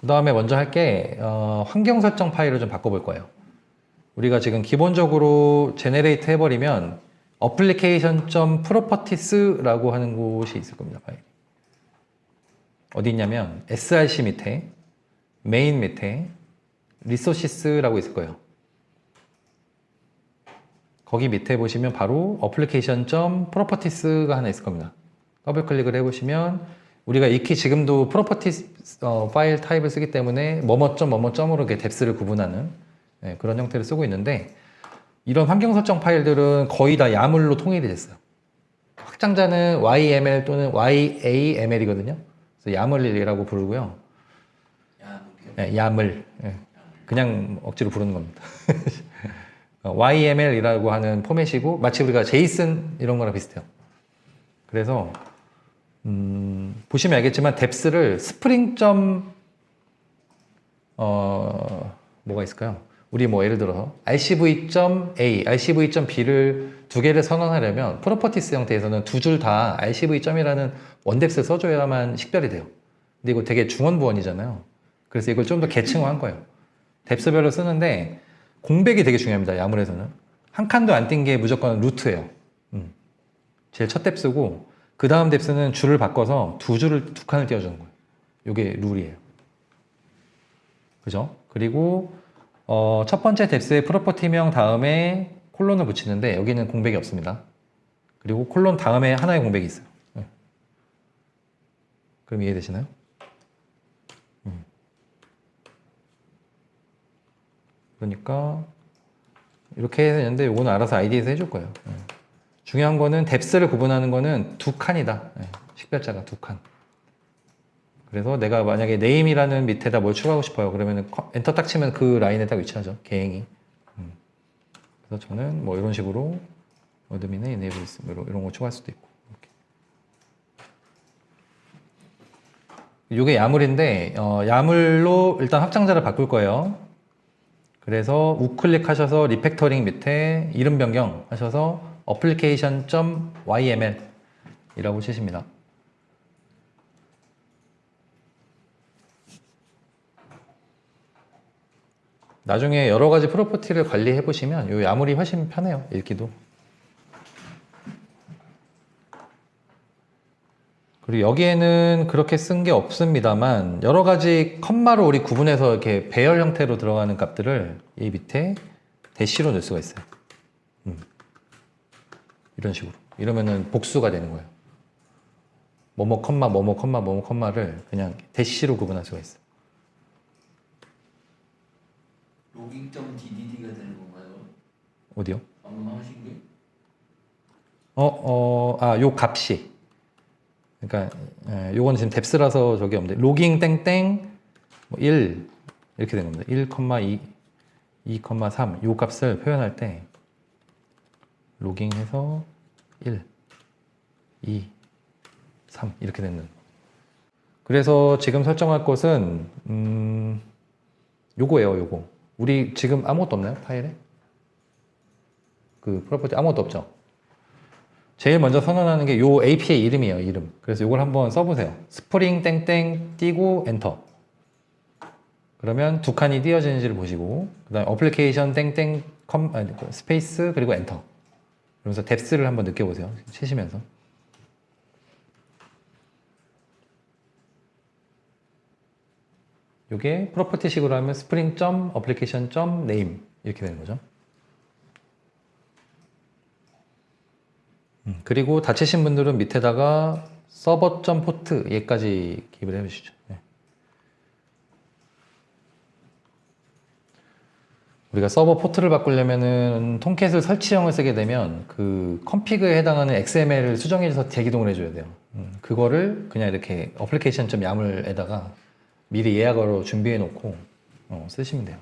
그 다음에 먼저 할 게 환경 설정 파일을 좀 바꿔볼 거예요. 우리가 지금 기본적으로 제네레이트 해버리면 application.properties라고 하는 곳이 있을 겁니다. 파일. 어디 있냐면 src 밑에 메인 밑에 resources라고 있을 거예요. 거기 밑에 보시면 바로 application.properties가 하나 있을 겁니다. 더블 클릭을 해보시면 우리가 익히 지금도 properties 파일 타입을 쓰기 때문에 뭐뭐점으로 이렇게 뎁스를 구분하는 그런 형태를 쓰고 있는데, 이런 환경 설정 파일들은 거의 다 야물로 통일이 됐어요. 확장자는 YML 또는 YAML이거든요. 그래서 야물이라고 부르고요. 네, 야물. 그냥 억지로 부르는 겁니다. YML이라고 하는 포맷이고, 마치 우리가 제이슨 이런 거랑 비슷해요. 그래서 보시면 알겠지만 뎁스를 스프링 뭐가 있을까요? 우리 뭐 예를 들어서 rcv.a, rcv.b를 두 개를 선언하려면 프로퍼티스 형태에서는 두 줄 다 rcv.이라는 원뎁스를 써줘야만 식별이 돼요. 근데 이거 되게 중원부원이잖아요. 그래서 이걸 좀 더 계층화한 거예요. 뎁스별로 쓰는데 공백이 되게 중요합니다. 야물에서는 한 칸도 안 띈 게 무조건 루트예요. 제일 첫 뎁스고, 그 다음 뎁스는 줄을 바꿔서 두 칸을 띄워주는 거예요. 이게 룰이에요. 그죠? 그리고 첫 번째 뎁스의 프로퍼티명 다음에 콜론을 붙이는데 여기는 공백이 없습니다. 그리고 콜론 다음에 하나의 공백이 있어요. 그럼 이해되시나요? 그러니까 이렇게 해야 되는데 이거는 알아서 ID에서 해줄 거예요. 중요한 거는 뎁스를 구분하는 거는 두 칸이다. 식별자가 두 칸. 그래서 내가 만약에 name이라는 밑에다 뭘 추가하고 싶어요. 그러면 엔터 딱 치면 그 라인에 딱 위치하죠. 개행이. 그래서 저는 뭐 이런 식으로 어드민에 enable 있으면 이런 거 추가할 수도 있고. 이게 야물인데 야물로 일단 확장자를 바꿀 거예요. 그래서 우클릭 하셔서 리팩터링 밑에 이름 변경 하셔서 application.yml 이라고 치십니다. 나중에 여러 가지 프로퍼티를 관리해 보시면 이 야물이 훨씬 편해요. 읽기도. 그리고 여기에는 그렇게 쓴 게 없습니다만 여러 가지 컴마로 우리 구분해서 이렇게 배열 형태로 들어가는 값들을 이 밑에 대시로 넣을 수가 있어요. 이런 식으로. 이러면은 복수가 되는 거예요. 뭐뭐 컴마 뭐뭐 컴마 뭐뭐 컴마를 그냥 대시로 구분할 수가 있어요. logging.dd가 되는 건가요? 어디요? 방금 하신 게? 요 값이. 그러니까 요건 지금 뎁스라서 저게 없는데 로깅 땡땡 뭐 1 이렇게 된 겁니다. 1,2, 2,3 요 값을 표현할 때 로깅해서 1, 2, 3 이렇게 되는. 그래서 지금 설정할 것은 요거예요. 요거. 우리 지금 아무것도 없나요? 파일에? 그 프로퍼티 아무것도 없죠? 제일 먼저 선언하는 게 요 API 이름이에요. 이름. 그래서 이걸 한번 써보세요. 스프링 땡땡 띄고 엔터. 그러면 두 칸이 띄어지는지를 보시고, 그 다음에 어플리케이션 땡땡 스페이스 그리고 엔터. 그러면서 뎁스를 한번 느껴보세요. 치시면서. 요게 프로퍼티식으로 하면 spring.application.name 이렇게 되는 거죠. 그리고 다치신 분들은 밑에다가 server.port 얘까지 기입을 해주시죠. 네. 우리가 서버 포트를 바꾸려면은 톰캣을 설치형을 쓰게 되면 그 컴피그에 해당하는 XML을 수정해서 재기동을 해줘야 돼요. 그거를 그냥 이렇게 application.yaml에다가 미리 예약으로 준비해 놓고 쓰시면 돼요.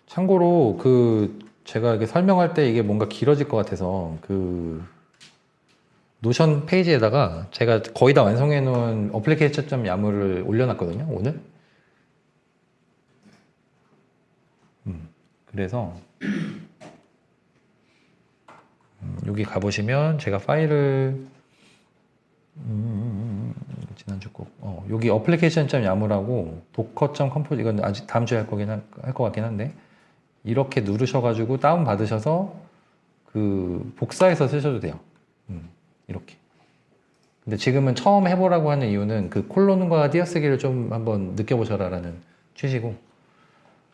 참고로 제가 이렇게 설명할 때 이게 뭔가 길어질 것 같아서 노션 페이지에다가 제가 거의 다 완성해 놓은 어플리케이션 야물을 올려놨거든요, 오늘. 그래서 여기 가보시면 제가 파일을 지난주 거 여기 어플리케이션.야물하고 docker.compose 이건 아직 다음 주에 할 것 같긴 한데 이렇게 누르셔가지고 다운 받으셔서 그 복사해서 쓰셔도 돼요. 이렇게. 근데 지금은 처음 해보라고 하는 이유는 그 콜론과 띄어쓰기를 좀 한번 느껴보셔라라는 취지고,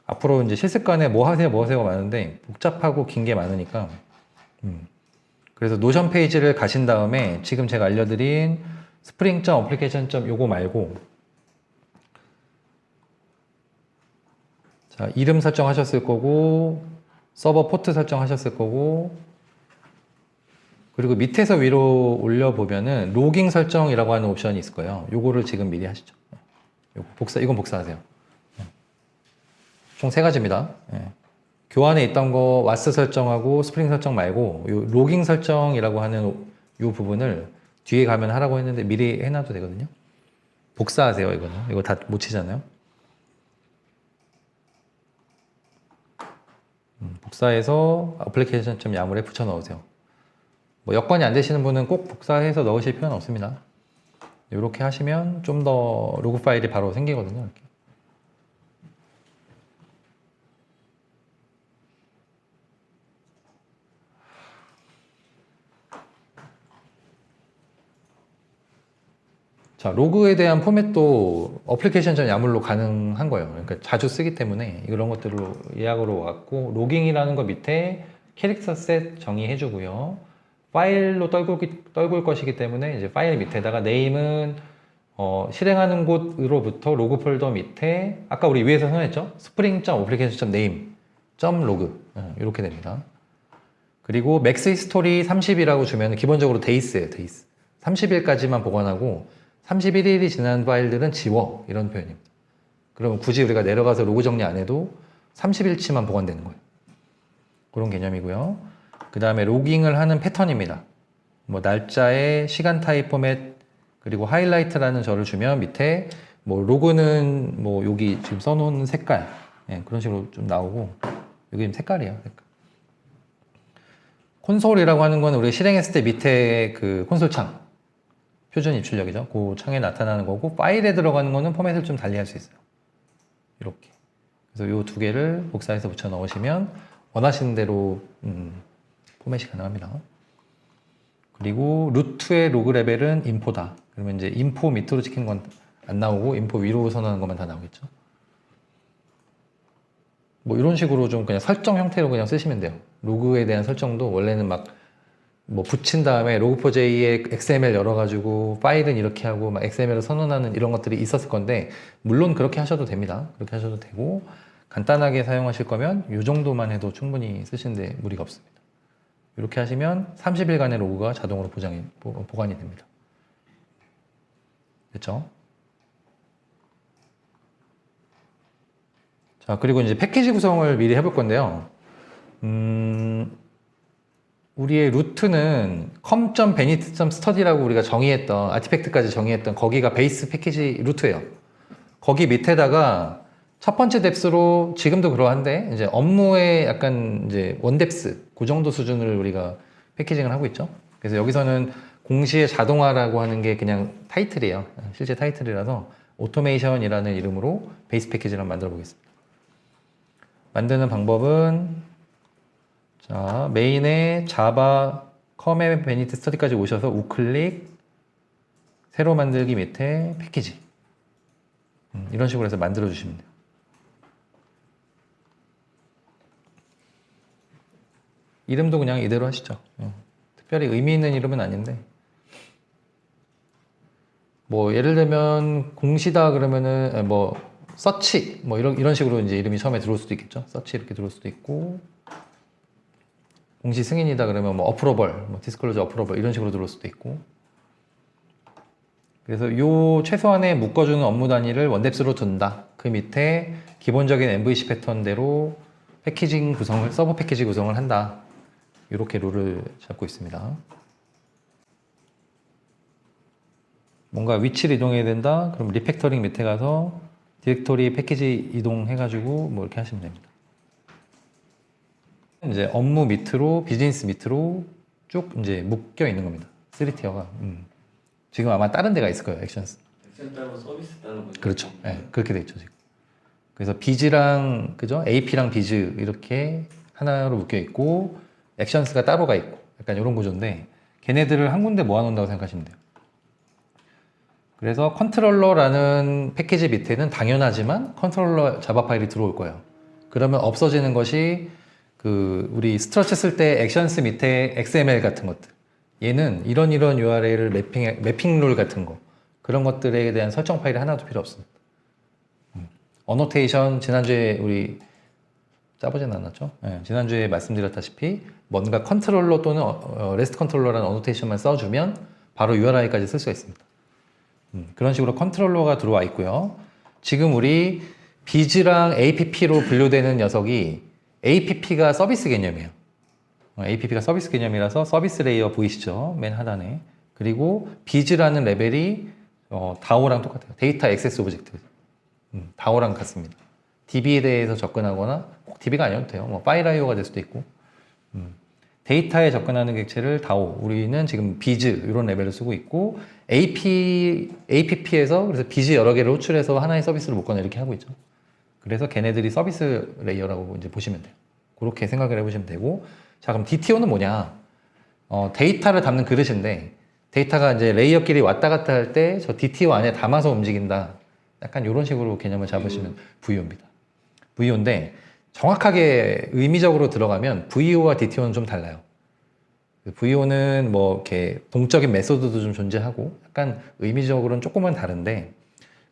앞으로 이제 실습관에 뭐 하세요가 많은데 복잡하고 긴 게 많으니까 그래서 노션 페이지를 가신 다음에 지금 제가 알려드린 spring.application. 요거 말고 자, 이름 설정하셨을 거고 서버 포트 설정하셨을 거고, 그리고 밑에서 위로 올려보면은 로깅 설정이라고 하는 옵션이 있을 거예요. 요거를 지금 미리 하시죠. 이건 복사하세요. 총 3가지입니다. 교환에 있던 거 왓스 설정하고 스프링 설정 말고 요 로깅 설정이라고 하는 요 부분을 뒤에 가면 하라고 했는데 미리 해놔도 되거든요. 복사하세요. 이거 다 못 치잖아요. 복사해서 어플리케이션.야물에 붙여 넣으세요. 뭐 여건이 안 되시는 분은 꼭 복사해서 넣으실 필요는 없습니다. 이렇게 하시면 좀 더 로그 파일이 바로 생기거든요. 이렇게. 자, 로그에 대한 포맷도 어플리케이션.야물로 가능한 거예요. 그러니까 자주 쓰기 때문에 이런 것들로 예약으로 왔고, 로깅이라는 거 밑에 캐릭터 셋 정의해 주고요. 파일로 떨굴 것이기 때문에 이제 파일 밑에다가 네임은 실행하는 곳으로부터 로그 폴더 밑에 아까 우리 위에서 선언했죠? spring.application.name.log 이렇게 됩니다. 그리고 맥스 히스토리 30이라고 주면 기본적으로 데이스예요. 데이스. 30일까지만 보관하고 31일이 지난 파일들은 지워, 이런 표현입니다. 그러면 굳이 우리가 내려가서 로그 정리 안 해도 30일치만 보관되는 거예요. 그런 개념이고요. 그 다음에 로깅을 하는 패턴입니다. 뭐 날짜에 시간 타입 포맷 그리고 하이라이트라는 절을 주면 밑에 뭐 로그는 뭐 여기 지금 써놓은 색깔 그런 식으로 좀 나오고, 여기 지금 색깔이에요. 색깔. 콘솔이라고 하는 건 우리 실행했을 때 밑에 그 콘솔 창 표준 입출력이죠. 그 창에 나타나는 거고, 파일에 들어가는 거는 포맷을 좀 달리 할 수 있어요. 이렇게. 그래서 이 2개를 복사해서 붙여 넣으시면 원하시는 대로 포맷이 가능합니다. 그리고 루트의 로그 레벨은 인포다. 그러면 이제 인포 밑으로 찍힌 건 안 나오고 인포 위로 선언하는 것만 다 나오겠죠. 뭐 이런 식으로 좀 그냥 설정 형태로 그냥 쓰시면 돼요. 로그에 대한 설정도 원래는 막 뭐 붙인 다음에 log4j에 XML 열어가지고 파일은 이렇게 하고 막 XML을 선언하는 이런 것들이 있었을 건데, 물론 그렇게 하셔도 됩니다. 그렇게 하셔도 되고, 간단하게 사용하실 거면 이 정도만 해도 충분히 쓰시는데 무리가 없습니다. 이렇게 하시면 30일간의 로그가 자동으로 보관이 됩니다. 됐죠? 자, 그리고 이제 패키지 구성을 미리 해볼 건데요. 우리의 루트는 com.benit.study라고 우리가 정의했던, 아티팩트까지 정의했던 거기가 베이스 패키지 루트예요. 거기 밑에다가 첫 번째 뎁스로, 지금도 그러한데 이제 업무의 약간 이제 원뎁스 그 정도 수준을 우리가 패키징을 하고 있죠. 그래서 여기서는 공시의 자동화라고 하는 게 그냥 타이틀이에요. 실제 타이틀이라서 오토메이션이라는 이름으로 베이스 패키지를 한번 만들어 보겠습니다. 만드는 방법은, 자, 메인에 자바 컴의 베니트 스터디까지 오셔서 우클릭, 새로 만들기 밑에 패키지, 이런 식으로 해서 만들어 주시면 돼요. 이름도 그냥 이대로 하시죠. 특별히 의미 있는 이름은 아닌데, 뭐 예를 들면 공시다 그러면은 뭐 서치 뭐 이런 식으로 이제 이름이 처음에 들어올 수도 있겠죠. 서치 이렇게 들어올 수도 있고, 공시 승인이다 그러면 뭐 어프로벌, 뭐 디스클로저 어프로벌 이런 식으로 들어올 수도 있고. 그래서 요 최소한의 묶어주는 업무 단위를 원뎁스로 둔다. 그 밑에 기본적인 MVC 패턴대로 패키징 구성을, 서버 패키지 구성을 한다. 이렇게 룰을 잡고 있습니다. 뭔가 위치를 이동해야 된다. 그럼 리팩터링 밑에 가서 디렉토리 패키지 이동해가지고 뭐 이렇게 하시면 됩니다. 이제 업무 밑으로 비즈니스 밑으로 쭉 이제 묶여 있는 겁니다. 3티어가. 지금 아마 다른 데가 있을 거예요. 액션스. 액션 따로 서비스 따로. 그렇죠. 네, 그렇게 돼 있죠 지금. 그래서 비즈랑 그죠? AP랑 비즈 이렇게 하나로 묶여 있고 액션스가 따로가 있고 약간 이런 구조인데 걔네들을 한 군데 모아놓는다고 생각하시면 돼요. 그래서 컨트롤러라는 패키지 밑에는 당연하지만 컨트롤러 자바 파일이 들어올 거예요. 그러면 없어지는 것이 그 우리 스트러처 쓸 때 액션스 밑에 XML 같은 것들. 얘는 이런 URL을 매핑 룰 같은 거 그런 것들에 대한 설정 파일이 하나도 필요 없습니다. 어노테이션 지난주에 우리 짜보진 않았죠? 네, 지난주에 말씀드렸다시피 뭔가 컨트롤러 또는 레스트 컨트롤러라는 어노테이션만 써주면 바로 URI까지 쓸 수가 있습니다. 그런 식으로 컨트롤러가 들어와 있고요. 지금 우리 비즈랑 APP로 분류되는 녀석이 APP가 서비스 개념이에요. APP가 서비스 개념이라서 서비스 레이어 보이시죠? 맨 하단에. 그리고 비즈라는 레벨이 DAO랑 똑같아요. 데이터 액세스 오브젝트. DAO랑 같습니다. DB에 대해서 접근하거나 꼭 DB가 아니어도 돼요. 뭐 파일 IO가 될 수도 있고. 데이터에 접근하는 객체를 DAO. 우리는 지금 비즈 이런 레벨을 쓰고 있고 APP에서 그래서 비즈 여러 개를 호출해서 하나의 서비스를 묶거나 이렇게 하고 있죠. 그래서 걔네들이 서비스 레이어라고 이제 보시면 돼요. 그렇게 생각을 해보시면 되고, 자 그럼 DTO는 뭐냐? 데이터를 담는 그릇인데 데이터가 이제 레이어끼리 왔다 갔다 할 때 저 DTO 안에 담아서 움직인다. 약간 이런 식으로 개념을 잡으시면 VO입니다. VO인데 정확하게 의미적으로 들어가면 VO와 DTO는 좀 달라요. VO는 뭐 이렇게 동적인 메소드도 좀 존재하고 약간 의미적으로는 조금은 다른데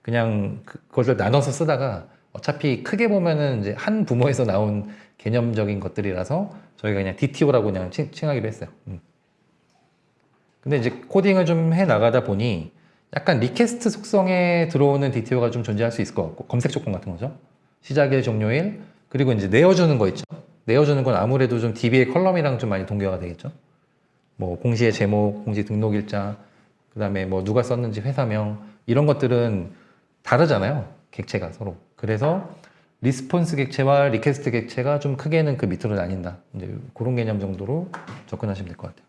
그냥 그것을 나눠서 쓰다가 어차피 크게 보면은 이제 한 부모에서 나온 개념적인 것들이라서 저희가 그냥 DTO라고 그냥 칭하기로 했어요. 근데 이제 코딩을 좀 해 나가다 보니 약간 리퀘스트 속성에 들어오는 DTO가 좀 존재할 수 있을 것 같고 검색 조건 같은 거죠. 시작일, 종료일, 그리고 이제 내어주는 거 있죠. 내어주는 건 아무래도 좀 DB의 컬럼이랑 좀 많이 동기화가 되겠죠. 뭐 공시의 제목, 공시 등록일자, 그 다음에 뭐 누가 썼는지 회사명 이런 것들은 다르잖아요. 객체가 서로. 그래서 리스폰스 객체와 리퀘스트 객체가 좀 크게는 그 밑으로 나뉜다. 이제 그런 개념 정도로 접근하시면 될 것 같아요.